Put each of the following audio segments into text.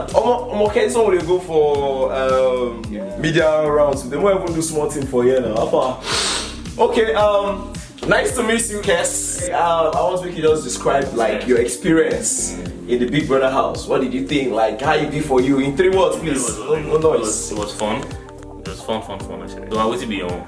Okay, someone will go for media rounds. They won't even do small thing for you now. Okay, nice to meet you, Kess. I want to just describe like your experience in the Big Brother house. What did you think? Like how it did for you in 3 words, please. It was fun. It was fun actually. So how was it be on?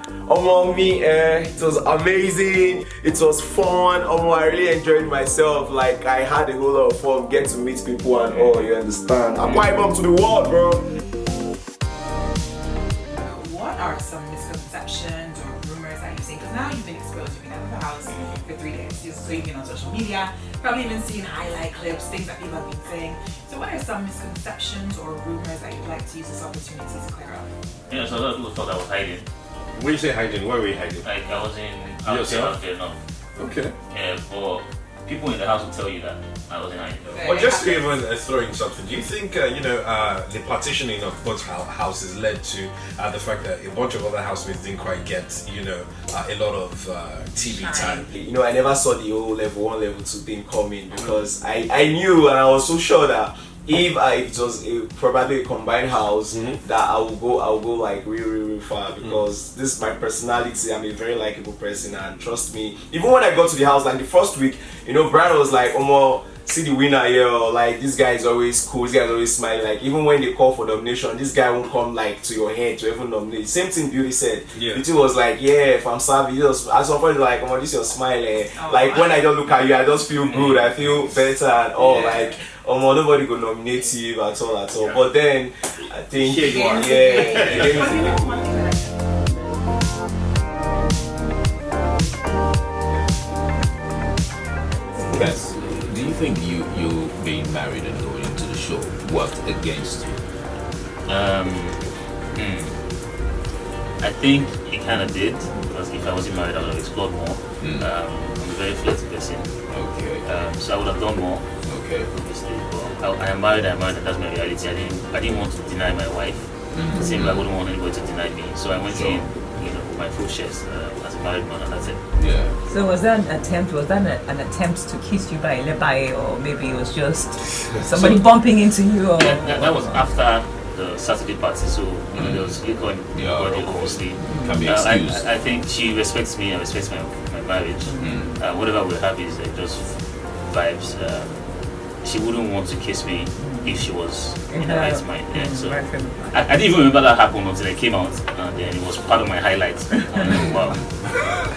It was amazing. It was fun. I really enjoyed myself. Like I had a whole lot of fun. Get to meet people and all. You understand? I'm quite up to the world, bro. What are some misconceptions or rumors that you've seen? Because now you've been exposed. You've been out of the house for 3 days. So you've been on social media. Probably even seen highlight clips, things that people have been saying. So what are some misconceptions or rumors that you'd like to use this opportunity to clear up? Yeah, so a lot of people thought I was hiding. When you say hiding, where were you hiding? Like I was out there, no. Okay. Yeah, but people in the house will tell you that I wasn't hiding. Or just even throwing something. Do you think the partitioning of both houses led to the fact that a bunch of other housemates didn't quite get a lot of TV time? I never saw the whole level 1, level 2 thing coming because I knew and I was so sure that if it was probably a combined house, that I will go like really far because this is my personality. I'm a very likable person and trust me. Even when I got to the house, like the first week, Brian was like, see the winner here, like this guy is always cool, this guy is always smiling. Like even when they call for nomination, this guy won't come like to your head to even nominate. Same thing Beauty said. Yeah. Beauty was like, yeah, Pharmsavi. At some point like, this is your smile. Like when I don't look at you, I just feel good. I feel better and all. Yeah. Like nobody could nominate you at all. Yeah. But then I think here you are. Kess, do you think you being married and going into the show worked against you? I think it kind of did because if I wasn't married, I would have explored more. I'm a very flirty person. Okay. So I would have done more. Okay. Obviously, but I am married, and that's my reality. I didn't want to deny my wife. The same way I wouldn't want anybody to deny me. So I went in, with my full chest as a married man, and that's it. Yeah. So was that an attempt? Was that an attempt to kiss you by Lebai, or maybe it was just somebody bumping into you? Or that was after the Saturday party, so there was liquor in the body, obviously. Can be excused. I think she respects me and respects my marriage. Whatever we have is just vibes. She wouldn't want to kiss me if she was in the right mind. Yeah, so I didn't even remember that happened until I came out, and then it was part of my highlights. Wow.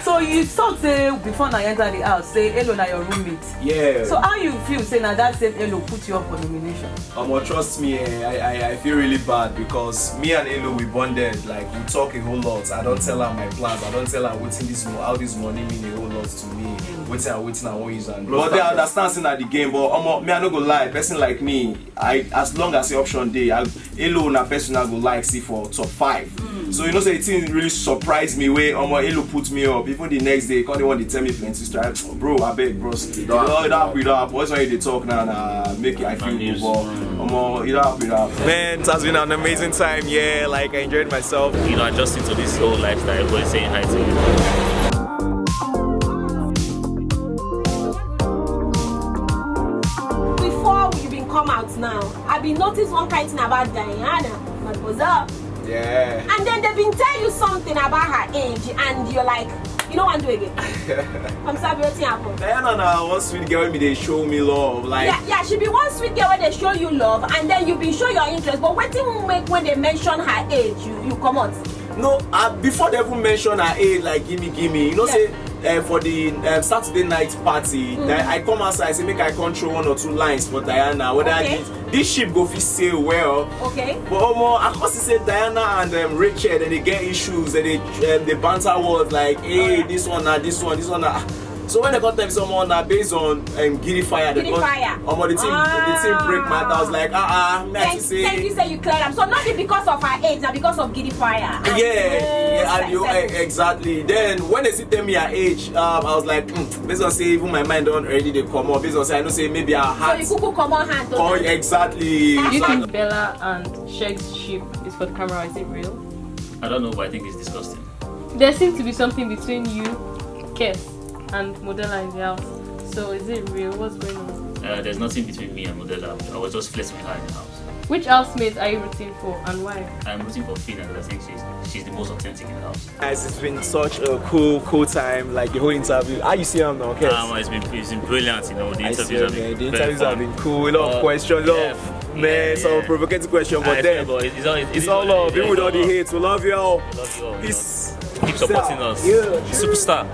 So you thought before I enter the house, say hello na your roommate. Yeah. So how you feel say now that same hello put you up for nomination? Trust me, I feel really bad because me and Elo we bonded, like we talk a whole lot. I don't tell her my plans, I don't tell her how this money mean a whole lot to me. Waiting I won't use and but they understand saying at the game, but me I no go lie, person like me, as long as the option day, Elo na person I go like see for top 5. So say it really surprised me where Elo put me up. Even the next day, they want to tell me plenty story. Bro, I beg, bros. You don't have. What's why they talk now and make it I feel good. You don't have. Man, it has been an amazing time. Yeah, like I enjoyed myself. Adjusting to this whole lifestyle. Everybody's saying hi to you. Come out now. I've been noticed one kind thing about Diana, mademoiselle. Yeah. And then they've been telling you something about her age, and you're like, you don't want to do it again. I'm sorry, what's happened? Diana now, one sweet girl when they show me love, like. Yeah, she be one sweet girl when they show you love, and then you be show your interest. But what thing make when they mention her age, you come out? No, before they even mention her age, like gimme, say. For the Saturday night party, I come outside, I say make I control 1 or 2 lines for Diana. Whether this ship go fit sail well. Okay. But I cause say Diana and Rachel, and they get issues, and they banter words like, hey, this one. So when I got them someone based on Giddy Fire, the team break my heart. I was like, Thank you, say you cleared them. So not because of her age, not because of Giddy Fire. Exactly. Then when they see tell me her age, I was like, based on say even my mind don't already they come up. Based on say I know say maybe her heart. So you could come on hand. Exactly. You think Bella and Sheg's ship is for the camera? Is it real? I don't know, but I think it's disgusting. There seems to be something between you, Kess, and Modella in the house. So is it real? What's going on? There's nothing between me and Modella. I was just flirting with her in the house. Which housemate are you rooting for and why? I'm rooting for Fina because I think she's the most authentic in the house. Guys, it's been such a cool time, like the whole interview. How you see him now, okay? It's been brilliant, you know. The interviews have been the interviews have been cool. A lot of questions, some provocative questions, but then it's all love. Even with all the hate, we love you all. Love you all. Peace. Keep supporting us. Yeah. Superstar.